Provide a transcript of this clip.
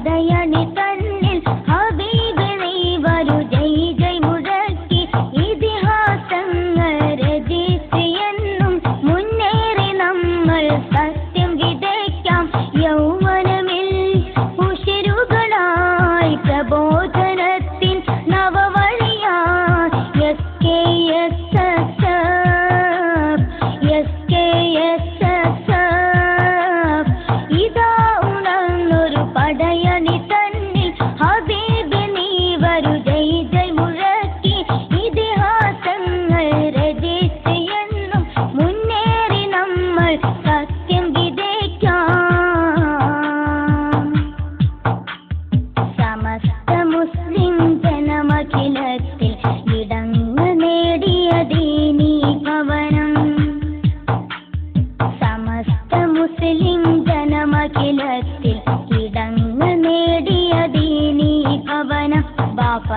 പടയണി തന്നിൽ ഹബീബ് നീ വരൂ ജയ് ജയ് മുഴക്കി ഇതിഹാസങ്ങൾ രചിച്ചെന്നും മുന്നേറി നമ്മൾ സത്യം വിതയ്ക്കാം യൗവനമിൽ ഉശിരുകളായി പ്രബോധനത്തിൻ നവവഴിയായി ഇതാ ഉണർന്നൊരു പടയണി തന്നിൽ ഹബീബ് നീ വരൂ ജയ് ജയ് മുഴക്കി ഇതിഹാസങ്ങൾ രചിച്ചെന്നും മുന്നേറി നമ്മൾ സത്യം വിതയ്ക്കാം സമസ്ത മുസ്ലിം ജനമഖിലത്തിൽ ഇടങ്ങൾ നേടിയ ദീനീ ഭവനം സമസ്ത മുസ്ലിം ജനമഖിലത്തിൽ ഇടങ്ങൾ നേടിയ ദീനീ ഭവനം ബാപ്പ